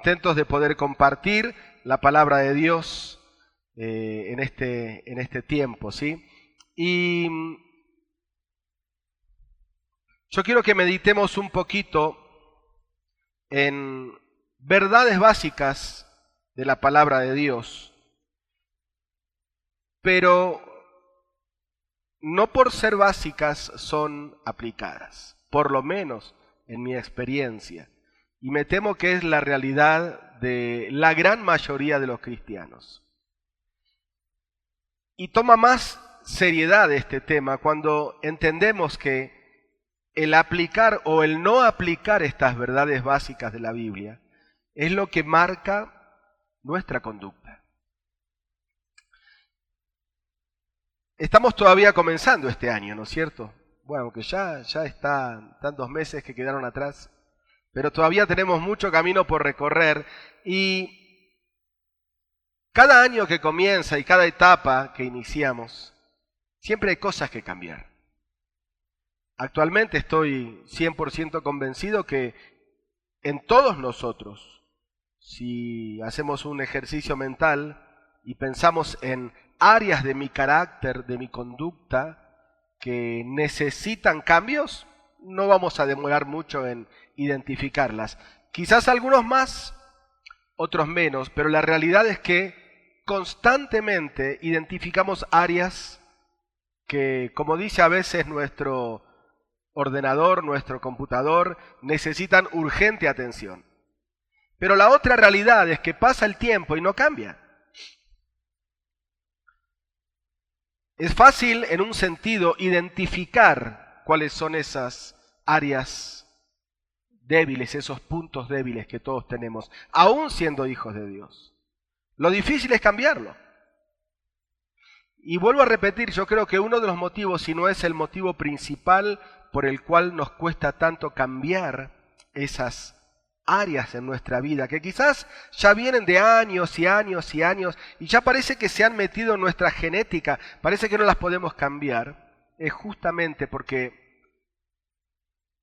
contentos de poder compartir la palabra de Dios en este tiempo, ¿sí? Y yo quiero que meditemos un poquito en verdades básicas de la palabra de Dios, pero no por ser básicas son aplicadas, por lo menos en mi experiencia, y me temo que es la realidad de la gran mayoría de los cristianos. Y toma más seriedad este tema cuando entendemos que el aplicar o el no aplicar estas verdades básicas de la Biblia es lo que marca nuestra conducta. Estamos todavía comenzando este año, ¿no es cierto? Bueno, que ya están 2 meses que quedaron atrás, pero todavía tenemos mucho camino por recorrer y cada año que comienza y cada etapa que iniciamos, siempre hay cosas que cambiar. Actualmente estoy 100% convencido que en todos nosotros, si hacemos un ejercicio mental y pensamos en áreas de mi carácter, de mi conducta, que necesitan cambios, no vamos a demorar mucho en identificarlas. Quizás algunos más, otros menos, pero la realidad es que constantemente identificamos áreas que, como dice a veces nuestro ordenador, nuestro computador, necesitan urgente atención. Pero la otra realidad es que pasa el tiempo y no cambia. Es fácil, en un sentido, identificar cuáles son esas áreas débiles, esos puntos débiles que todos tenemos, aún siendo hijos de Dios. Lo difícil es cambiarlo. Y vuelvo a repetir, yo creo que uno de los motivos, si no es el motivo principal por el cual nos cuesta tanto cambiar esas áreas en nuestra vida, que quizás ya vienen de años y años y años, y ya parece que se han metido en nuestra genética, parece que no las podemos cambiar, es justamente porque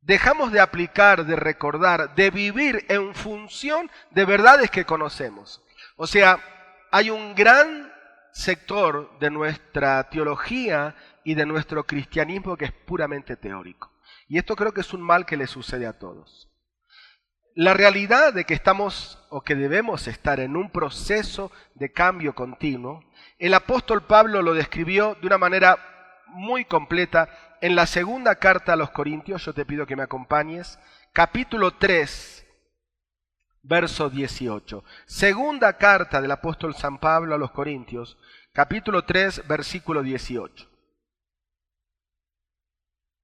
dejamos de aplicar, de recordar, de vivir en función de verdades que conocemos. O sea, hay un gran sector de nuestra teología y de nuestro cristianismo que es puramente teórico. Y esto creo que es un mal que le sucede a todos. La realidad de que estamos o que debemos estar en un proceso de cambio continuo, el apóstol Pablo lo describió de una manera muy completa en la segunda carta a los Corintios. Yo te pido que me acompañes, capítulo 3, verso 18. Segunda carta del apóstol San Pablo a los Corintios, capítulo 3, versículo 18.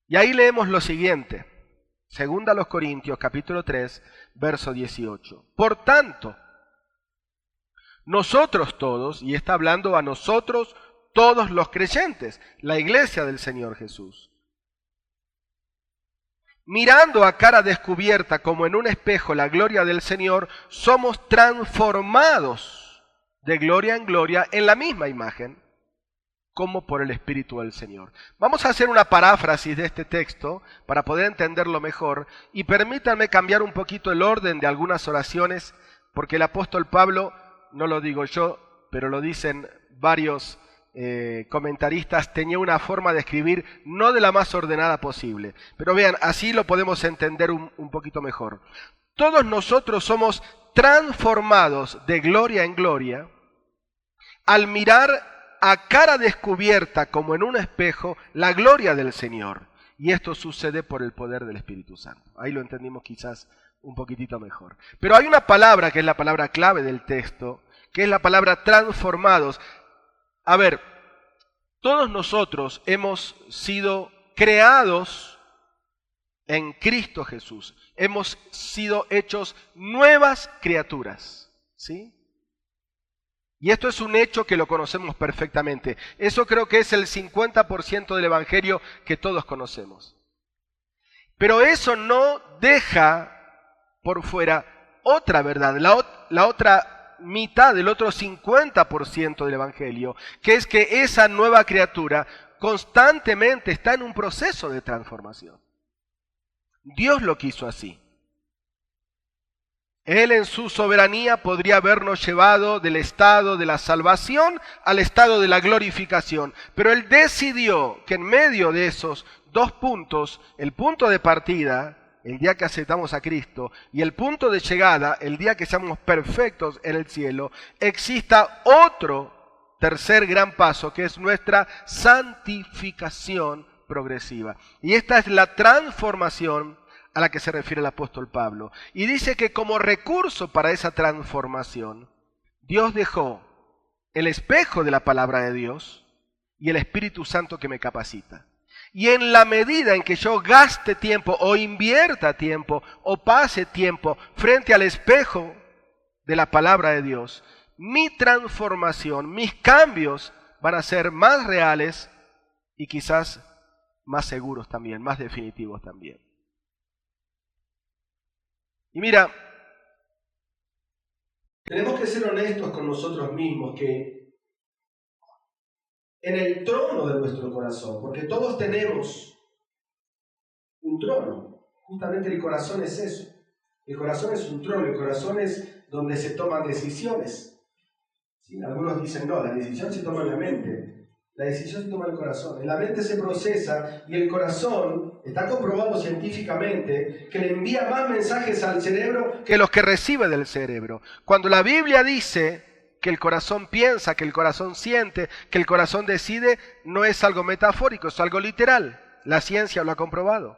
Y ahí leemos lo siguiente. Segunda a los Corintios, capítulo 3, verso 18. Por tanto, nosotros todos, y está hablando a nosotros todos los creyentes, la iglesia del Señor Jesús, mirando a cara descubierta como en un espejo la gloria del Señor, somos transformados de gloria en gloria en la misma imagen, como por el Espíritu del Señor. Vamos a hacer una paráfrasis de este texto para poder entenderlo mejor y permítanme cambiar un poquito el orden de algunas oraciones, porque el apóstol Pablo, no lo digo yo, pero lo dicen varios comentaristas, tenía una forma de escribir no de la más ordenada posible. Pero vean, así lo podemos entender un poquito mejor. Todos nosotros somos transformados de gloria en gloria al mirar a cara descubierta como en un espejo la gloria del Señor. Y esto sucede por el poder del Espíritu Santo. Ahí lo entendimos quizás un poquitito mejor. Pero hay una palabra que es la palabra clave del texto, que es la palabra transformados. A ver, todos nosotros hemos sido creados en Cristo Jesús. Hemos sido hechos nuevas criaturas, ¿sí? Y esto es un hecho que lo conocemos perfectamente. Eso creo que es el 50% del Evangelio que todos conocemos. Pero eso no deja por fuera otra verdad, la otra mitad, el otro 50% del Evangelio, que es que esa nueva criatura constantemente está en un proceso de transformación. Dios lo quiso así. Él en su soberanía podría habernos llevado del estado de la salvación al estado de la glorificación. Pero Él decidió que en medio de esos dos puntos, el punto de partida, el día que aceptamos a Cristo, y el punto de llegada, el día que seamos perfectos en el cielo, exista otro tercer gran paso, que es nuestra santificación progresiva. Y esta es la transformación a la que se refiere el apóstol Pablo. Y dice que como recurso para esa transformación, Dios dejó el espejo de la palabra de Dios y el Espíritu Santo que me capacita. Y en la medida en que yo gaste tiempo o invierta tiempo o pase tiempo frente al espejo de la palabra de Dios, mi transformación, mis cambios van a ser más reales y quizás más seguros también, más definitivos también. Y mira, tenemos que ser honestos con nosotros mismos, que en el trono de nuestro corazón, porque todos tenemos un trono, justamente el corazón es eso, el corazón es un trono, el corazón es donde se toman decisiones. ¿Sí? Algunos dicen, no, la decisión se toma en la mente. La decisión se toma en el corazón. En la mente se procesa y el corazón está comprobado científicamente que le envía más mensajes al cerebro que los que recibe del cerebro. Cuando la Biblia dice que el corazón piensa, que el corazón siente, que el corazón decide, no es algo metafórico, es algo literal. La ciencia lo ha comprobado.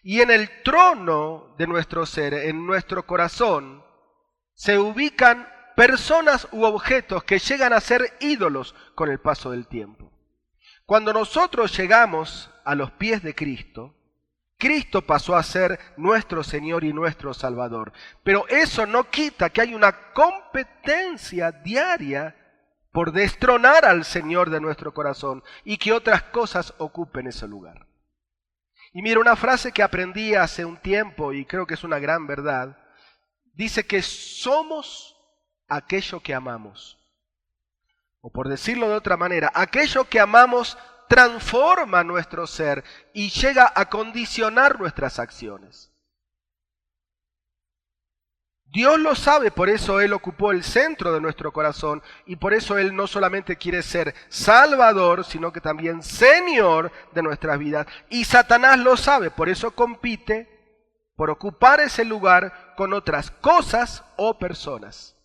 Y en el trono de nuestro ser, en nuestro corazón, se ubican personas u objetos que llegan a ser ídolos con el paso del tiempo. Cuando nosotros llegamos a los pies de Cristo, Cristo pasó a ser nuestro Señor y nuestro Salvador. Pero eso no quita que hay una competencia diaria por destronar al Señor de nuestro corazón y que otras cosas ocupen ese lugar. Y mira, una frase que aprendí hace un tiempo y creo que es una gran verdad, dice que somos aquello que amamos. O por decirlo de otra manera, aquello que amamos transforma nuestro ser y llega a condicionar nuestras acciones. Dios lo sabe, por eso Él ocupó el centro de nuestro corazón y por eso Él no solamente quiere ser Salvador, sino que también Señor de nuestras vidas. Y Satanás lo sabe, por eso compite por ocupar ese lugar con otras cosas o personas,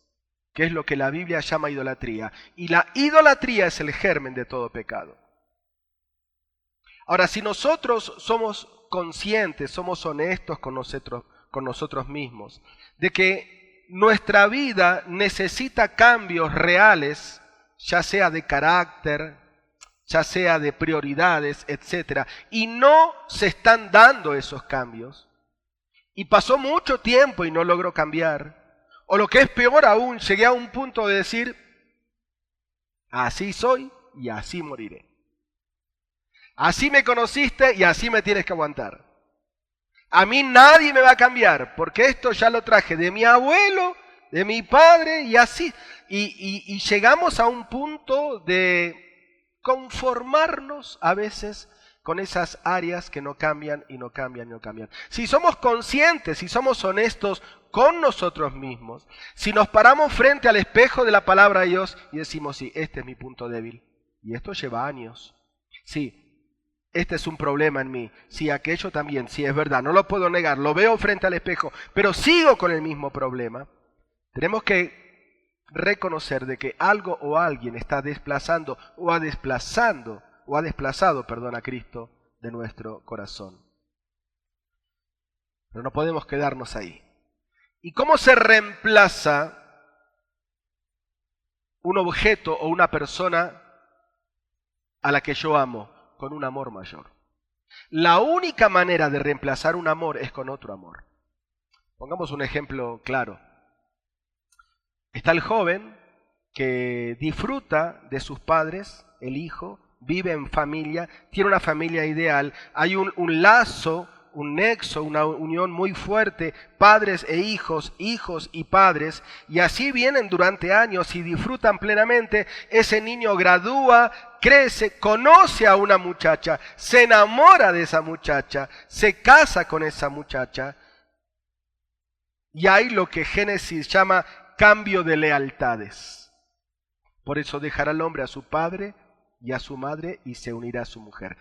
que es lo que la Biblia llama idolatría. Y la idolatría es el germen de todo pecado. Ahora, si nosotros somos conscientes, somos honestos con nosotros mismos, de que nuestra vida necesita cambios reales, ya sea de carácter, ya sea de prioridades, etc., y no se están dando esos cambios, y pasó mucho tiempo y no logró cambiar, o lo que es peor aún, llegué a un punto de decir, así soy y así moriré. Así me conociste y así me tienes que aguantar. A mí nadie me va a cambiar, porque esto ya lo traje de mi abuelo, de mi padre y así. Y llegamos a un punto de conformarnos a veces con esas áreas que no cambian y no cambian y no cambian. Si somos conscientes, si somos honestos con nosotros mismos, si nos paramos frente al espejo de la palabra de Dios y decimos, sí, este es mi punto débil, y esto lleva años, sí, este es un problema en mí, sí, aquello también, sí, es verdad, no lo puedo negar, lo veo frente al espejo, pero sigo con el mismo problema, tenemos que reconocer de que algo o alguien está desplazando o ha desplazado a Cristo de nuestro corazón. Pero no podemos quedarnos ahí. ¿Y cómo se reemplaza un objeto o una persona a la que yo amo? Con un amor mayor. La única manera de reemplazar un amor es con otro amor. Pongamos un ejemplo claro. Está el joven que disfruta de sus padres, el hijo, vive en familia, tiene una familia ideal, hay un lazo, un nexo, una unión muy fuerte, padres e hijos, hijos y padres, y así vienen durante años y disfrutan plenamente. Ese niño gradúa, crece, conoce a una muchacha, se enamora de esa muchacha, se casa con esa muchacha, Y hay lo que Génesis llama cambio de lealtades. Por eso dejará el hombre a su padre y a su madre y se unirá a su mujer.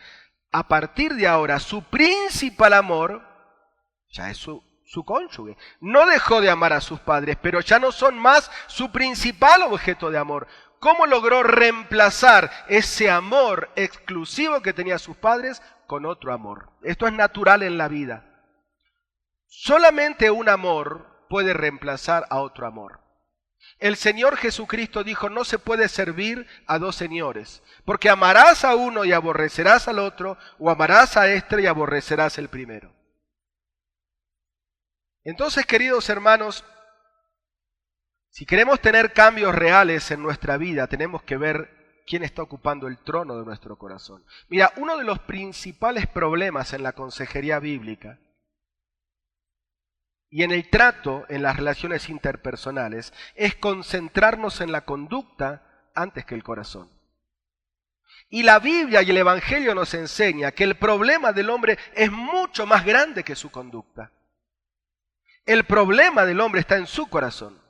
A partir de ahora, su principal amor ya es su cónyuge. No dejó de amar a sus padres, pero ya no son más su principal objeto de amor. ¿Cómo logró reemplazar ese amor exclusivo que tenía sus padres con otro amor? Esto es natural en la vida. Solamente un amor puede reemplazar a otro amor. El Señor Jesucristo dijo, no se puede servir a dos señores, porque amarás a uno y aborrecerás al otro, o amarás a este y aborrecerás el primero. Entonces, queridos hermanos, si queremos tener cambios reales en nuestra vida, tenemos que ver quién está ocupando el trono de nuestro corazón. Mira, uno de los principales problemas en la consejería bíblica y en el trato en las relaciones interpersonales es concentrarnos en la conducta antes que el corazón. Y la Biblia y el Evangelio nos enseña que el problema del hombre es mucho más grande que su conducta. El problema del hombre está en su corazón.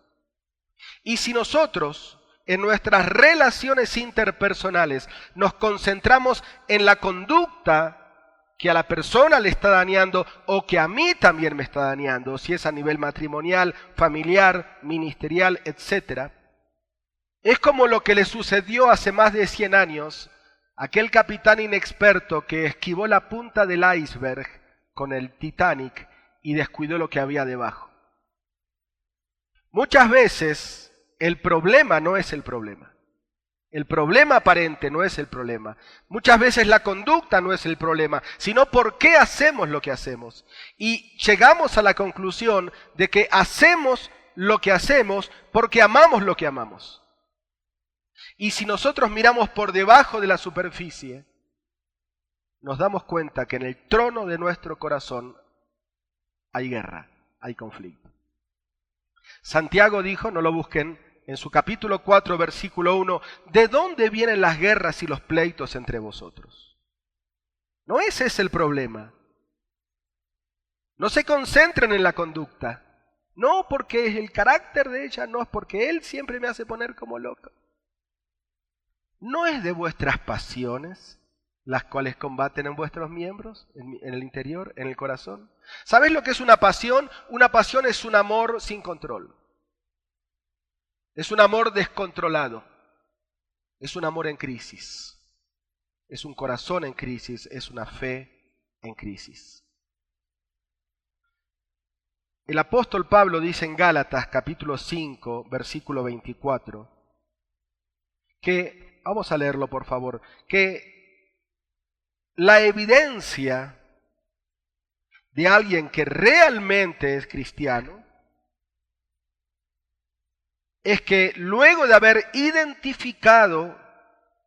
Y si nosotros en nuestras relaciones interpersonales nos concentramos en la conducta que a la persona le está dañando o que a mí también me está dañando, si es a nivel matrimonial, familiar, ministerial, etc., es como lo que le sucedió hace más de 100 años a aquel capitán inexperto que esquivó la punta del iceberg con el Titanic y descuidó lo que había debajo. Muchas veces el problema no es el problema. El problema aparente no es el problema. Muchas veces la conducta no es el problema, sino por qué hacemos lo que hacemos. Y llegamos a la conclusión de que hacemos lo que hacemos porque amamos lo que amamos. Y si nosotros miramos por debajo de la superficie, nos damos cuenta que en el trono de nuestro corazón hay guerra, hay conflicto. Santiago dijo, no lo busquen, en su capítulo 4, versículo 1, ¿de dónde vienen las guerras y los pleitos entre vosotros? No ese es el problema. No se concentren en la conducta. No porque es el carácter de ella, no es porque él siempre me hace poner como loco. ¿No es de vuestras pasiones las cuales combaten en vuestros miembros, en el interior, en el corazón? ¿Sabes lo que es una pasión? Una pasión es un amor sin control. Es un amor descontrolado. Es un amor en crisis. Es un corazón en crisis. Es una fe en crisis. El apóstol Pablo dice en Gálatas capítulo 5, versículo 24, que, vamos a leerlo por favor, que la evidencia de alguien que realmente es cristiano es que luego de haber identificado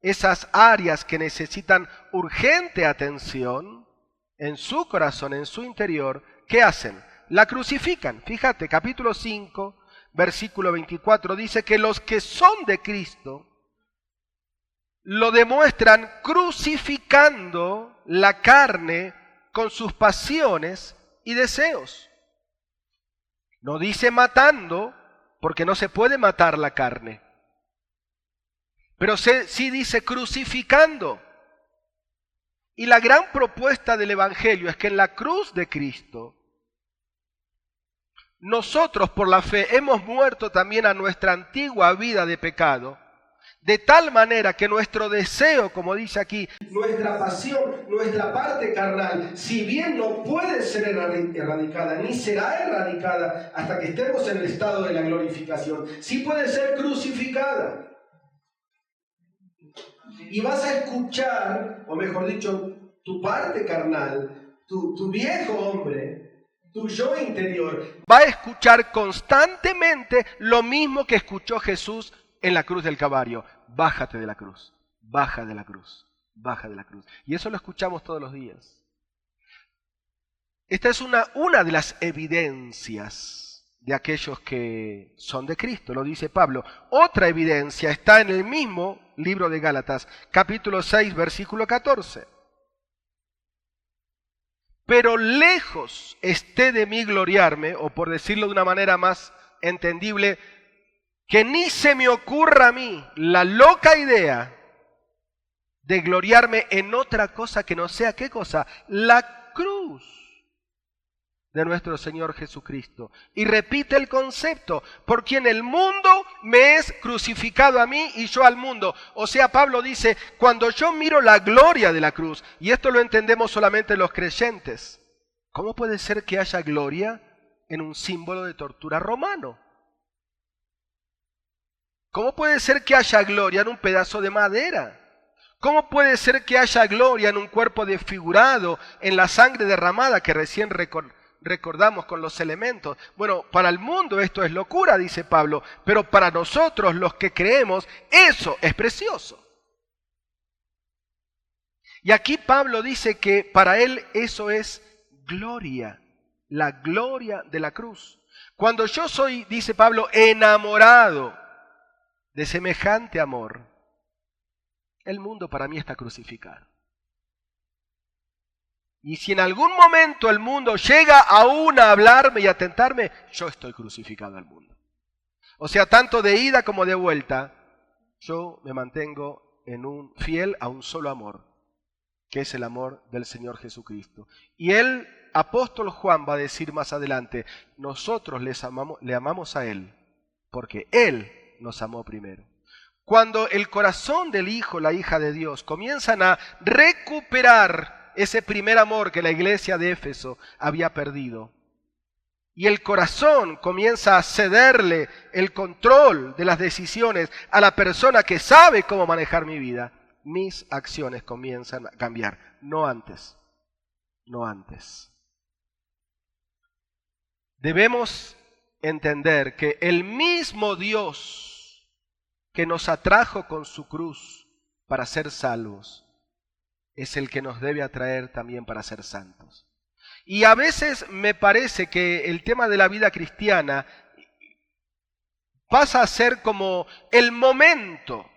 esas áreas que necesitan urgente atención en su corazón, en su interior, ¿qué hacen? La crucifican. Fíjate, capítulo 5, versículo 24, dice que los que son de Cristo lo demuestran crucificando la carne con sus pasiones y deseos. No dice matando, porque no se puede matar la carne. Pero sí dice crucificando. Y la gran propuesta del Evangelio es que en la cruz de Cristo, nosotros por la fe hemos muerto también a nuestra antigua vida de pecado, de tal manera que nuestro deseo, como dice aquí, nuestra pasión, nuestra parte carnal, si bien no puede ser erradicada, ni será erradicada hasta que estemos en el estado de la glorificación, sí puede ser crucificada. Y vas a escuchar, o mejor dicho, tu parte carnal, tu viejo hombre, tu yo interior, va a escuchar constantemente lo mismo que escuchó Jesús en la cruz del Calvario: bájate de la cruz, baja de la cruz, baja de la cruz. Y eso lo escuchamos todos los días. Esta es una de las evidencias de aquellos que son de Cristo, lo dice Pablo. Otra evidencia está en el mismo libro de Gálatas, capítulo 6, versículo 14. pero lejos esté de mí gloriarme, o por decirlo de una manera más entendible, que ni se me ocurra a mí la loca idea de gloriarme en otra cosa que no sea, ¿qué cosa? La cruz de nuestro Señor Jesucristo. Y repite el concepto, por quien el mundo me es crucificado a mí y yo al mundo. O sea, Pablo dice, cuando yo miro la gloria de la cruz, y esto lo entendemos solamente los creyentes, ¿cómo puede ser que haya gloria en un símbolo de tortura romano? ¿Cómo puede ser que haya gloria en un pedazo de madera? ¿Cómo puede ser que haya gloria en un cuerpo desfigurado, en la sangre derramada que recién recordamos con los elementos? Bueno, para el mundo esto es locura, dice Pablo, pero para nosotros los que creemos, eso es precioso. Y aquí Pablo dice que para él eso es gloria, la gloria de la cruz. Cuando yo soy, dice Pablo, enamorado de semejante amor, el mundo para mí está crucificado. Y si en algún momento el mundo llega aún a hablarme y a tentarme, yo estoy crucificado al mundo. O sea, tanto de ida como de vuelta, yo me mantengo fiel a un solo amor, que es el amor del Señor Jesucristo. Y el apóstol Juan va a decir más adelante, nosotros le amamos a Él, porque Él nos amó primero. Cuando el corazón del Hijo, la hija de Dios, comienzan a recuperar ese primer amor que la iglesia de Éfeso había perdido, y el corazón comienza a cederle el control de las decisiones a la persona que sabe cómo manejar mi vida, mis acciones comienzan a cambiar, no antes, no antes. Debemos entender que el mismo Dios que nos atrajo con su cruz para ser salvos, es el que nos debe atraer también para ser santos. Y a veces me parece que el tema de la vida cristiana pasa a ser como el momento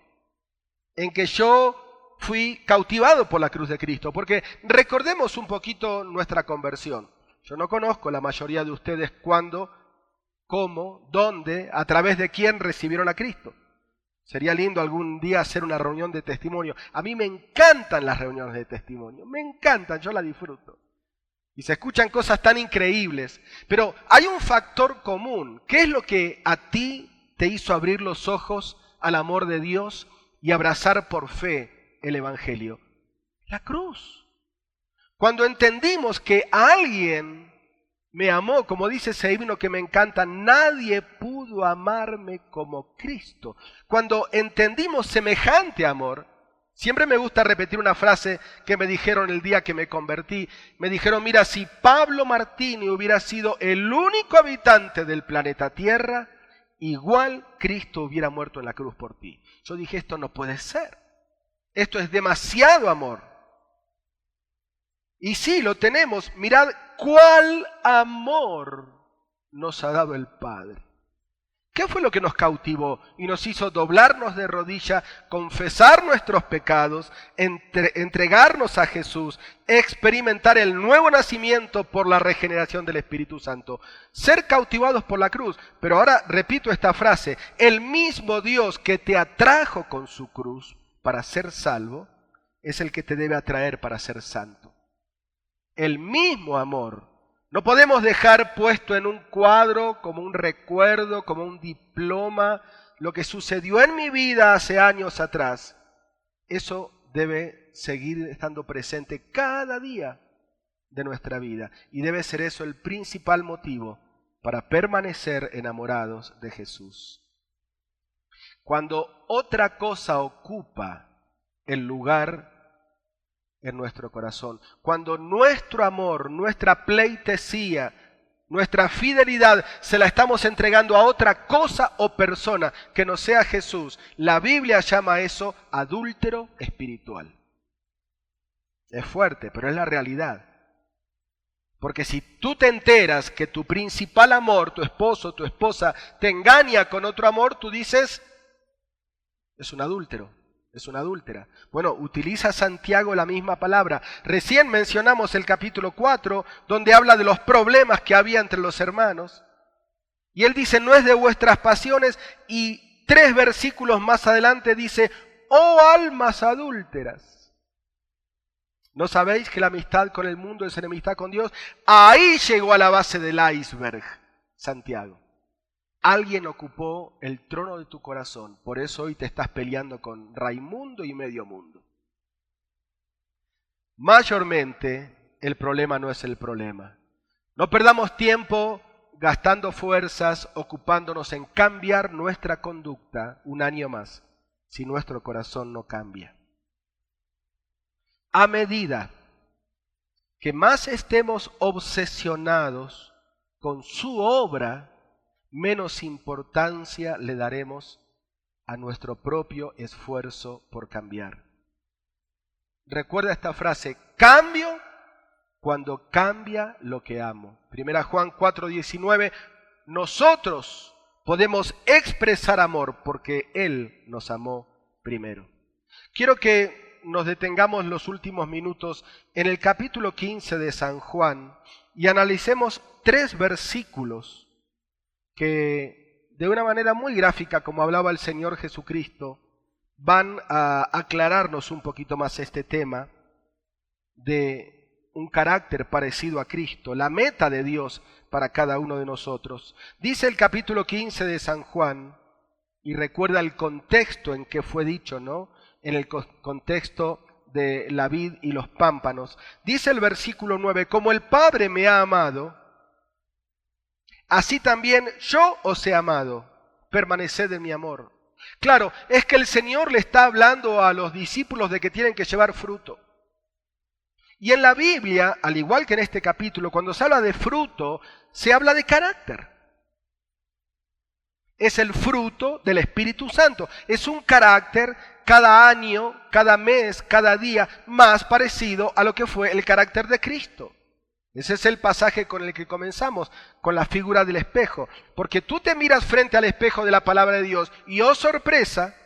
en que yo fui cautivado por la cruz de Cristo, porque recordemos un poquito nuestra conversión. Yo no conozco la mayoría de ustedes cuándo, cómo, dónde, a través de quién recibieron a Cristo. Sería lindo algún día hacer una reunión de testimonio. A mí me encantan las reuniones de testimonio, me encantan, yo las disfruto. Y se escuchan cosas tan increíbles. Pero hay un factor común. ¿Qué es lo que a ti te hizo abrir los ojos al amor de Dios y abrazar por fe el Evangelio? La cruz. Cuando entendimos que alguien me amó, como dice ese himno que me encanta, nadie pudo amarme como Cristo. Cuando entendimos semejante amor, siempre me gusta repetir una frase que me dijeron el día que me convertí. Me dijeron, mira, si Pablo Martini hubiera sido el único habitante del planeta Tierra, igual Cristo hubiera muerto en la cruz por ti. Yo dije, esto no puede ser. Esto es demasiado amor. Y sí, lo tenemos. Mirad cuál amor nos ha dado el Padre. ¿Qué fue lo que nos cautivó y nos hizo doblarnos de rodilla, confesar nuestros pecados, entregarnos a Jesús, experimentar el nuevo nacimiento por la regeneración del Espíritu Santo? Ser cautivados por la cruz. Pero ahora repito esta frase, el mismo Dios que te atrajo con su cruz para ser salvo, es el que te debe atraer para ser santo. El mismo amor. No podemos dejar puesto en un cuadro, como un recuerdo, como un diploma, lo que sucedió en mi vida hace años atrás. Eso debe seguir estando presente cada día de nuestra vida. Y debe ser eso el principal motivo para permanecer enamorados de Jesús. Cuando otra cosa ocupa el lugar en nuestro corazón, cuando nuestro amor, nuestra pleitesía, nuestra fidelidad se la estamos entregando a otra cosa o persona que no sea Jesús, la Biblia llama eso adúltero espiritual. Es fuerte, pero es la realidad. Porque si tú te enteras que tu principal amor, tu esposo, tu esposa, te engaña con otro amor, tú dices, es un adúltero. Es una adúltera. Bueno, utiliza Santiago la misma palabra. Recién mencionamos el capítulo 4, donde habla de los problemas que había entre los hermanos. Y él dice, no es de vuestras pasiones, y 3 versículos más adelante dice, oh almas adúlteras, ¿no sabéis que la amistad con el mundo es enemistad con Dios? Ahí llegó a la base del iceberg, Santiago. Alguien ocupó el trono de tu corazón, por eso hoy te estás peleando con Raimundo y medio mundo. Mayormente, el problema no es el problema. No perdamos tiempo gastando fuerzas, ocupándonos en cambiar nuestra conducta un año más, si nuestro corazón no cambia. A medida que más estemos obsesionados con su obra, menos importancia le daremos a nuestro propio esfuerzo por cambiar. Recuerda esta frase, cambio cuando cambia lo que amo. 1 Juan 4:19, nosotros podemos expresar amor porque Él nos amó primero. Quiero que nos detengamos los últimos minutos en el capítulo 15 de San Juan y analicemos 3 versículos que de una manera muy gráfica, como hablaba el Señor Jesucristo, van a aclararnos un poquito más este tema de un carácter parecido a Cristo, la meta de Dios para cada uno de nosotros. Dice el capítulo 15 de San Juan, y recuerda el contexto en que fue dicho, ¿no? En el contexto de la vid y los pámpanos. Dice el versículo 9, como el Padre me ha amado, así también yo os he amado, permaneced en mi amor. Claro, es que el Señor le está hablando a los discípulos de que tienen que llevar fruto. Y en la Biblia, al igual que en este capítulo, cuando se habla de fruto, se habla de carácter. Es el fruto del Espíritu Santo. Es un carácter cada año, cada mes, cada día, más parecido a lo que fue el carácter de Cristo. Ese es el pasaje con el que comenzamos, con la figura del espejo. Porque tú te miras frente al espejo de la palabra de Dios y, oh sorpresa,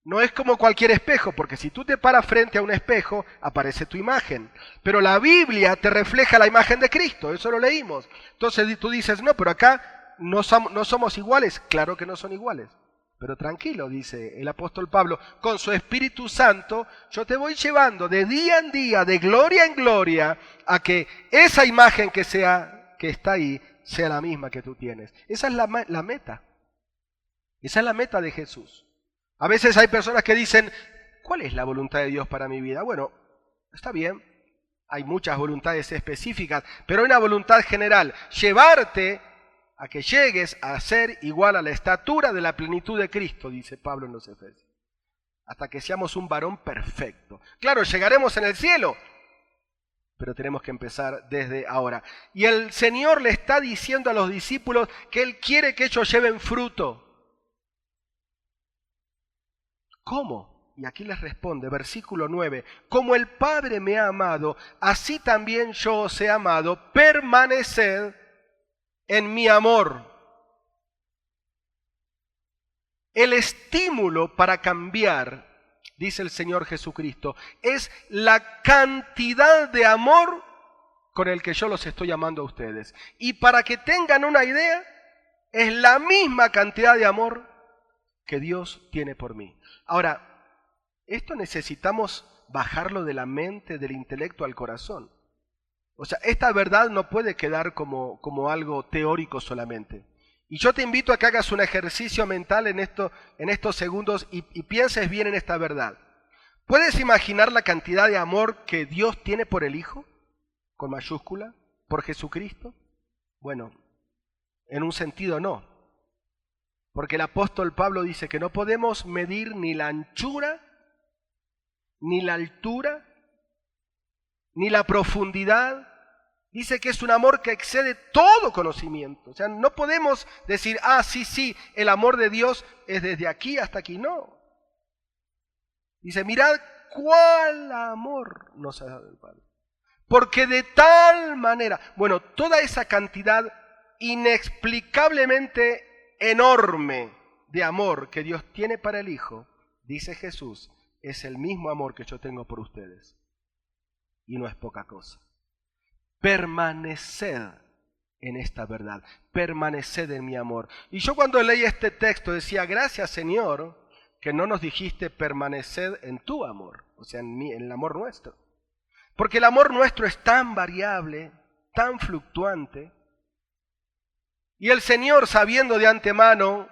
no es como cualquier espejo, porque si tú te paras frente a un espejo, aparece tu imagen. Pero la Biblia te refleja la imagen de Cristo, eso lo leímos. Entonces tú dices, no, pero acá no somos iguales. Claro que no son iguales. Pero tranquilo, dice el apóstol Pablo, con su Espíritu Santo yo te voy llevando de día en día, de gloria en gloria, a que esa imagen que está ahí sea la misma que tú tienes. Esa es la meta. Esa es la meta de Jesús. A veces hay personas que dicen, ¿cuál es la voluntad de Dios para mi vida? Bueno, está bien, hay muchas voluntades específicas, pero hay una voluntad general, llevarte a que llegues a ser igual a la estatura de la plenitud de Cristo, dice Pablo en los Efesios, hasta que seamos un varón perfecto. Claro, llegaremos en el cielo, pero tenemos que empezar desde ahora. Y el Señor le está diciendo a los discípulos que Él quiere que ellos lleven fruto. ¿Cómo? Y aquí les responde, versículo 9, como el Padre me ha amado, así también yo os he amado, permaneced en mi amor. El estímulo para cambiar, dice el Señor Jesucristo, es la cantidad de amor con el que yo los estoy amando a ustedes. Y para que tengan una idea, es la misma cantidad de amor que Dios tiene por mí. Ahora, esto necesitamos bajarlo de la mente, del intelecto al corazón. O sea, esta verdad no puede quedar como algo teórico solamente. Y yo te invito a que hagas un ejercicio mental en estos segundos y pienses bien en esta verdad. ¿Puedes imaginar la cantidad de amor que Dios tiene por el Hijo? Con mayúscula, por Jesucristo. Bueno, en un sentido no. Porque el apóstol Pablo dice que no podemos medir ni la anchura, ni la altura, ni la profundidad. Dice que es un amor que excede todo conocimiento. O sea, no podemos decir, sí, el amor de Dios es desde aquí hasta aquí. No. Dice, mirad cuál amor nos ha dado el Padre. Porque de tal manera, bueno, toda esa cantidad inexplicablemente enorme de amor que Dios tiene para el Hijo, dice Jesús, es el mismo amor que yo tengo por ustedes. Y no es poca cosa. Permaneced en esta verdad, permaneced en mi amor. Y yo cuando leí este texto decía, gracias Señor, que no nos dijiste permaneced en tu amor, o sea, en el amor nuestro. Porque el amor nuestro es tan variable, tan fluctuante, y el Señor, sabiendo de antemano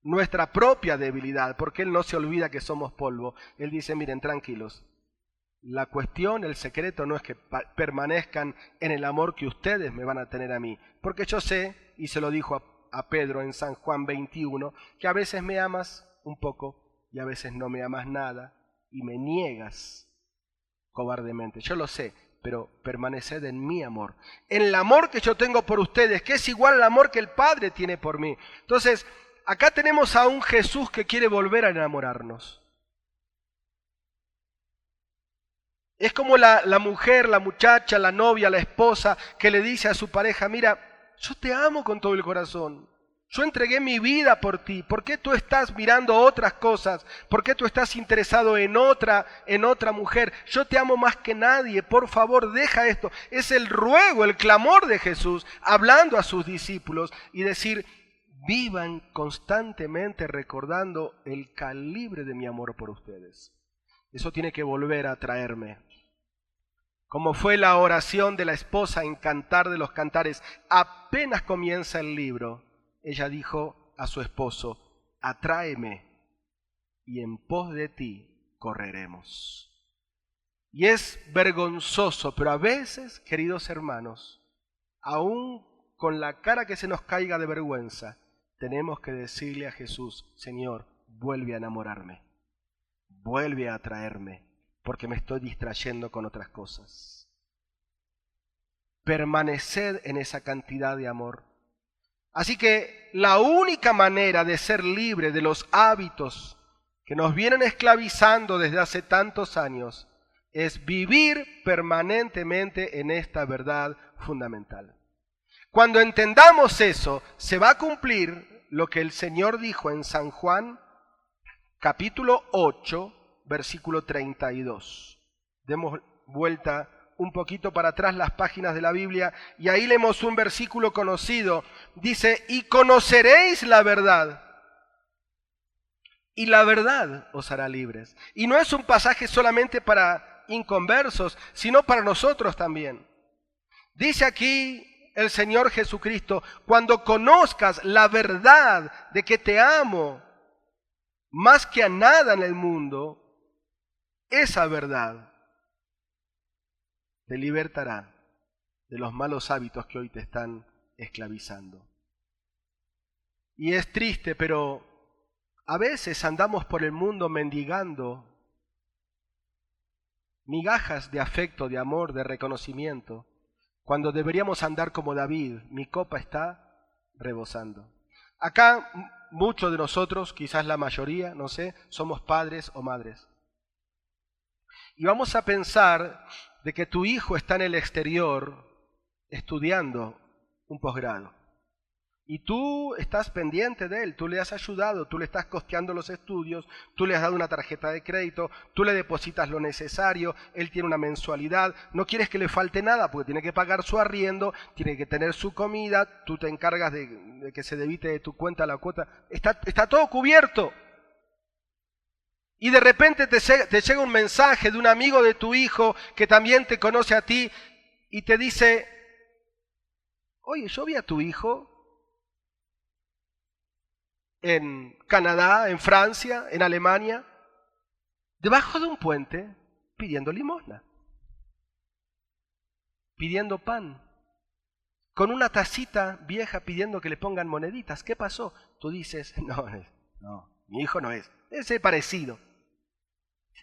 nuestra propia debilidad, porque Él no se olvida que somos polvo, Él dice, miren, tranquilos, la cuestión, el secreto no es que permanezcan en el amor que ustedes me van a tener a mí, porque yo sé, y se lo dijo a Pedro en San Juan 21, que a veces me amas un poco y a veces no me amas nada y me niegas cobardemente. Yo lo sé, pero permaneced en mi amor, en el amor que yo tengo por ustedes, que es igual al amor que el Padre tiene por mí. Entonces, acá tenemos a un Jesús que quiere volver a enamorarnos. Es como la mujer, la muchacha, la novia, la esposa que le dice a su pareja, mira, yo te amo con todo el corazón. Yo entregué mi vida por ti. ¿Por qué tú estás mirando otras cosas? ¿Por qué tú estás interesado en otra mujer? Yo te amo más que nadie. Por favor, deja esto. Es el ruego, el clamor de Jesús hablando a sus discípulos y decir, vivan constantemente recordando el calibre de mi amor por ustedes. Eso tiene que volver a traerme. Como fue la oración de la esposa en Cantar de los Cantares, apenas comienza el libro, ella dijo a su esposo, atráeme y en pos de ti correremos. Y es vergonzoso, pero a veces, queridos hermanos, aún con la cara que se nos caiga de vergüenza, tenemos que decirle a Jesús, Señor, vuelve a enamorarme, vuelve a atraerme, porque me estoy distrayendo con otras cosas. Permaneced en esa cantidad de amor. Así que la única manera de ser libre de los hábitos que nos vienen esclavizando desde hace tantos años es vivir permanentemente en esta verdad fundamental. Cuando entendamos eso, se va a cumplir lo que el Señor dijo en San Juan, capítulo 8, versículo 32. Demos vuelta un poquito para atrás las páginas de la Biblia y ahí leemos un versículo conocido. Dice, y conoceréis la verdad, y la verdad os hará libres. Y no es un pasaje solamente para inconversos, sino para nosotros también. Dice aquí el Señor Jesucristo, cuando conozcas la verdad de que te amo más que a nada en el mundo, esa verdad te libertará de los malos hábitos que hoy te están esclavizando. Y es triste, pero a veces andamos por el mundo mendigando migajas de afecto, de amor, de reconocimiento, cuando deberíamos andar como David, mi copa está rebosando. Acá muchos de nosotros, quizás la mayoría, no sé, somos padres o madres. Y vamos a pensar de que tu hijo está en el exterior estudiando un posgrado. Y tú estás pendiente de él, tú le has ayudado, tú le estás costeando los estudios, tú le has dado una tarjeta de crédito, tú le depositas lo necesario, él tiene una mensualidad, no quieres que le falte nada porque tiene que pagar su arriendo, tiene que tener su comida, tú te encargas de que se debite de tu cuenta la cuota, está todo cubierto. Y de repente te llega un mensaje de un amigo de tu hijo que también te conoce a ti y te dice, oye, yo vi a tu hijo en Canadá, en Francia, en Alemania, debajo de un puente pidiendo limosna, pidiendo pan, con una tacita vieja pidiendo que le pongan moneditas. ¿Qué pasó? Tú dices, no, mi hijo no es, ese parecido.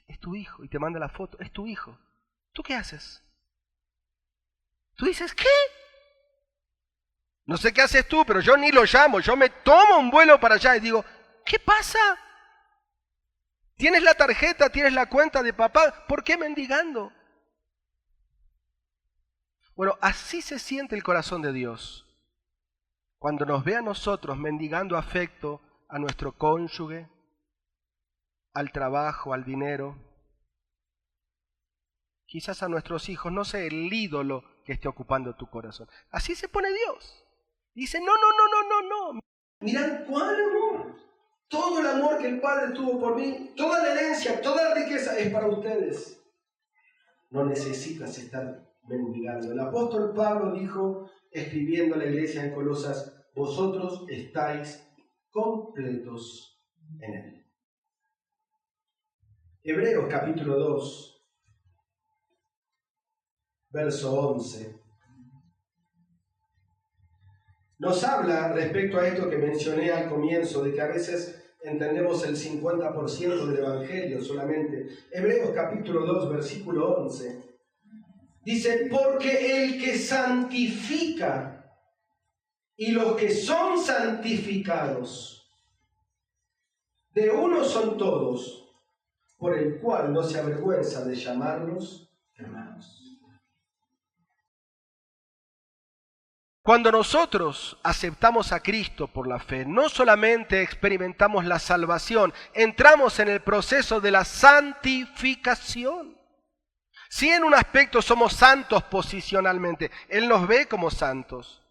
Es tu hijo, y te manda la foto, es tu hijo. ¿Tú qué haces? Tú dices, ¿qué? No sé qué haces tú, pero yo ni lo llamo, yo me tomo un vuelo para allá y digo, ¿qué pasa? Tienes la tarjeta, tienes la cuenta de papá, ¿por qué mendigando? Bueno, así se siente el corazón de Dios. Cuando nos ve a nosotros mendigando afecto a nuestro cónyuge, al trabajo, al dinero, quizás a nuestros hijos, no sé, el ídolo que esté ocupando tu corazón. Así se pone Dios. Dice, no. Mirad cuál amor. Todo el amor que el Padre tuvo por mí, toda la herencia, toda la riqueza es para ustedes. No necesitas estar mendigando. El apóstol Pablo dijo, escribiendo a la iglesia en Colosas, vosotros estáis completos en él. Hebreos capítulo 2, verso 11. Nos habla respecto a esto que mencioné al comienzo, de que a veces entendemos el 50% del Evangelio solamente. Hebreos capítulo 2, versículo 11. Dice, porque el que santifica y los que son santificados, de uno son todos, por el cual no se avergüenza de llamarlos hermanos. Cuando nosotros aceptamos a Cristo por la fe, no solamente experimentamos la salvación, entramos en el proceso de la santificación. Si en un aspecto somos santos posicionalmente, Él nos ve como santos.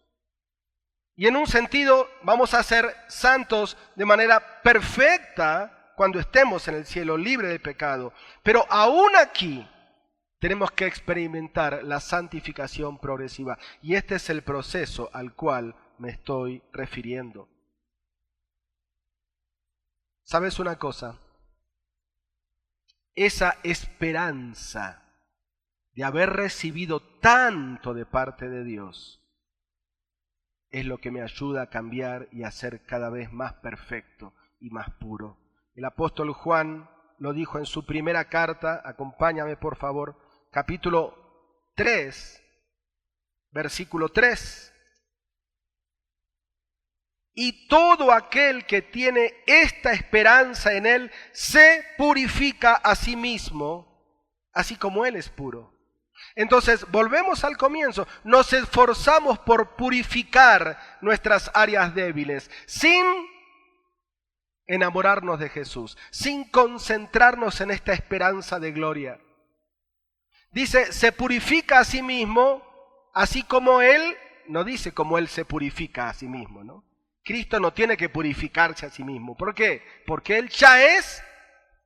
Y en un sentido vamos a ser santos de manera perfecta cuando estemos en el cielo, libre del pecado. Pero aún aquí tenemos que experimentar la santificación progresiva. Y este es el proceso al cual me estoy refiriendo. ¿Sabes una cosa? Esa esperanza de haber recibido tanto de parte de Dios es lo que me ayuda a cambiar y a ser cada vez más perfecto y más puro. El apóstol Juan lo dijo en su primera carta, acompáñame por favor, capítulo 3, versículo 3. Y todo aquel que tiene esta esperanza en Él se purifica a sí mismo, así como Él es puro. Entonces, volvemos al comienzo. Nos esforzamos por purificar nuestras áreas débiles, sin enamorarnos de Jesús, sin concentrarnos en esta esperanza de gloria. Dice, se purifica a sí mismo, así como Él, no dice como Él se purifica a sí mismo, ¿no? Cristo no tiene que purificarse a sí mismo. ¿Por qué? Porque Él ya es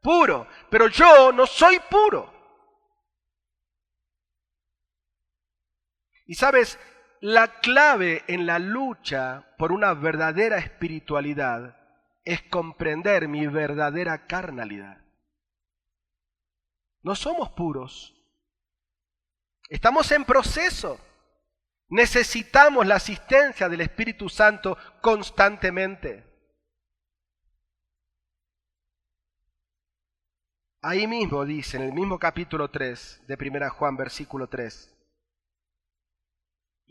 puro, pero yo no soy puro. Y sabes, la clave en la lucha por una verdadera espiritualidad es comprender mi verdadera carnalidad. No somos puros. Estamos en proceso. Necesitamos la asistencia del Espíritu Santo constantemente. Ahí mismo dice, en el mismo capítulo 3 de 1 Juan, versículo 3.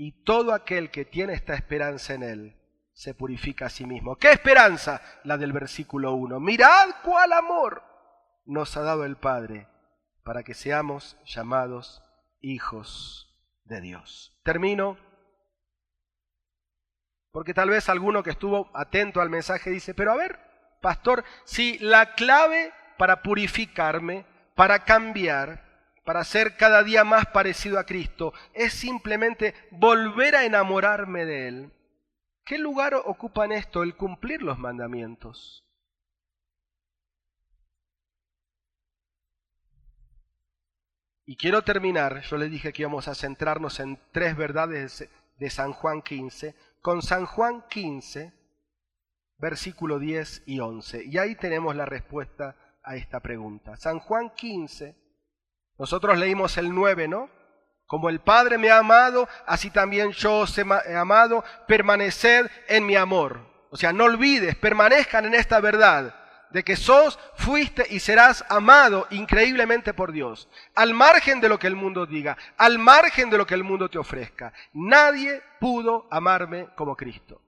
Y todo aquel que tiene esta esperanza en Él se purifica a sí mismo. ¿Qué esperanza? La del versículo 1. Mirad cuál amor nos ha dado el Padre para que seamos llamados hijos de Dios. Termino, porque tal vez alguno que estuvo atento al mensaje dice, pero a ver, pastor, si la clave para purificarme, para cambiar, para ser cada día más parecido a Cristo, es simplemente volver a enamorarme de Él, ¿qué lugar ocupa en esto el cumplir los mandamientos? Y quiero terminar, yo les dije que íbamos a centrarnos en 3 verdades de San Juan 15, con San Juan 15, versículo 10 y 11. Y ahí tenemos la respuesta a esta pregunta. San Juan 15, nosotros leímos el 9, ¿no? Como el Padre me ha amado, así también yo os he amado, permaneced en mi amor. O sea, no olvides, permanezcan en esta verdad de que fuiste y serás amado increíblemente por Dios, al margen de lo que el mundo diga, al margen de lo que el mundo te ofrezca. Nadie pudo amarme como Cristo.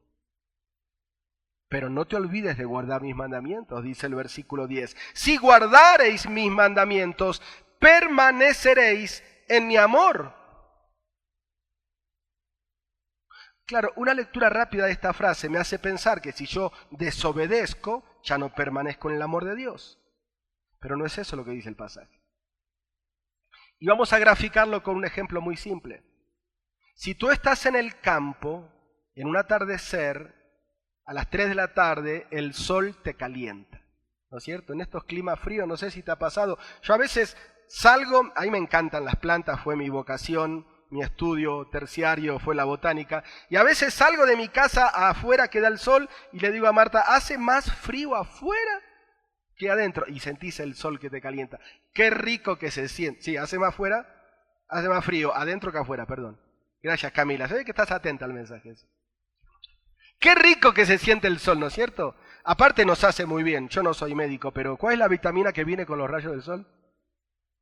Pero no te olvides de guardar mis mandamientos, dice el versículo 10. Si guardareis mis mandamientos, permaneceréis en mi amor. Claro, una lectura rápida de esta frase me hace pensar que si yo desobedezco, ya no permanezco en el amor de Dios. Pero no es eso lo que dice el pasaje. Y vamos a graficarlo con un ejemplo muy simple. Si tú estás en el campo, en un atardecer, a las 3 de la tarde, el sol te calienta, ¿no es cierto? En estos climas fríos, no sé si te ha pasado. Yo a veces salgo, a mí me encantan las plantas, fue mi vocación, mi estudio terciario fue la botánica, y a veces salgo de mi casa afuera que da el sol y le digo a Marta, ¿hace más frío afuera que adentro? Y sentís el sol que te calienta. Qué rico que se siente. Sí, hace más frío adentro que afuera, perdón. Gracias, Camila. ¿Sabes que estás atenta al mensaje? Qué rico que se siente el sol, ¿no es cierto? Aparte nos hace muy bien. Yo no soy médico, pero ¿cuál es la vitamina que viene con los rayos del sol?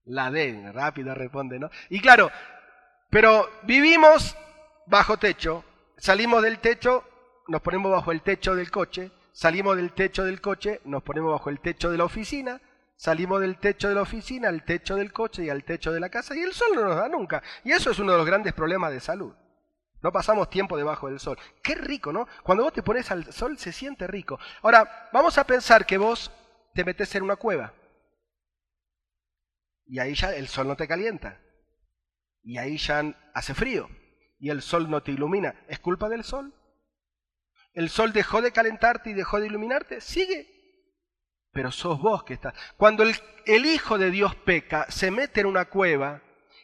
La D, rápida responde, ¿no? Y claro, pero vivimos bajo techo, salimos del techo, nos ponemos bajo el techo del coche, salimos del techo del coche, nos ponemos bajo el techo de la oficina, salimos del techo de la oficina al techo del coche y al techo de la casa, y el sol no nos da nunca. Y eso es uno de los grandes problemas de salud. No pasamos tiempo debajo del sol. Qué rico, ¿no? Cuando vos te pones al sol se siente rico. Ahora, vamos a pensar que vos te metés en una cueva. Y ahí ya el sol no te calienta. Y ahí ya hace frío. Y el sol no te ilumina. ¿Es culpa del sol? ¿El sol dejó de calentarte y dejó de iluminarte? Sigue. Pero sos vos que estás. Cuando el Hijo de Dios peca, se mete en una cueva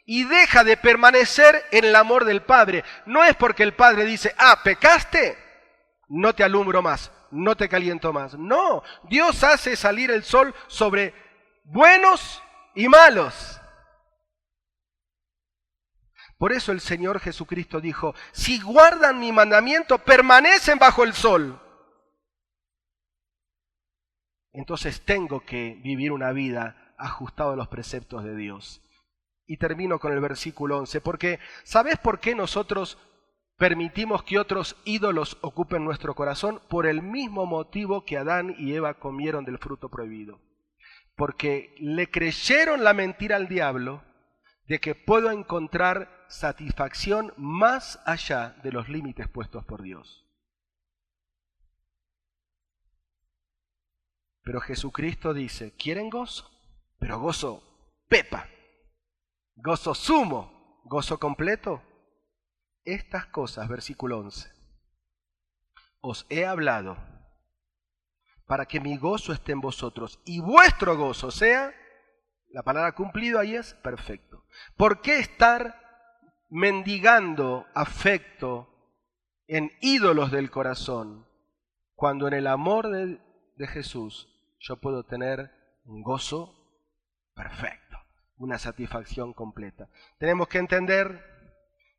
y deja de permanecer en el amor del Padre. No es porque el Padre dice, pecaste, no te alumbro más, no te caliento más. No, Dios hace salir el sol sobre buenos y malos. Por eso el Señor Jesucristo dijo, si guardan mi mandamiento, permanecen bajo el sol. Entonces tengo que vivir una vida ajustada a los preceptos de Dios. Y termino con el versículo 11, porque ¿sabés por qué nosotros permitimos que otros ídolos ocupen nuestro corazón? Por el mismo motivo que Adán y Eva comieron del fruto prohibido. Porque le creyeron la mentira al diablo de que puedo encontrar satisfacción más allá de los límites puestos por Dios. Pero Jesucristo dice, ¿quieren gozo? Pero gozo pepa, gozo sumo, gozo completo. Estas cosas, versículo 11, os he hablado para que mi gozo esté en vosotros y vuestro gozo sea, la palabra cumplido ahí es perfecto. ¿Por qué estar mendigando afecto en ídolos del corazón cuando en el amor de Jesús yo puedo tener un gozo perfecto, una satisfacción completa? Tenemos que entender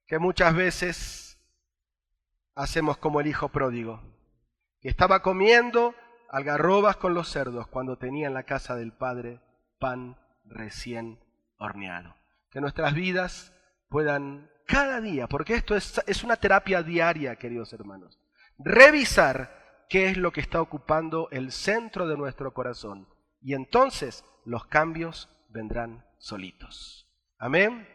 que muchas veces hacemos como el hijo pródigo, que estaba comiendo algarrobas con los cerdos cuando tenía en la casa del Padre pan recién horneado. Que nuestras vidas puedan cada día, porque esto es una terapia diaria, queridos hermanos, revisar qué es lo que está ocupando el centro de nuestro corazón. Y entonces los cambios vendrán solitos. Amén.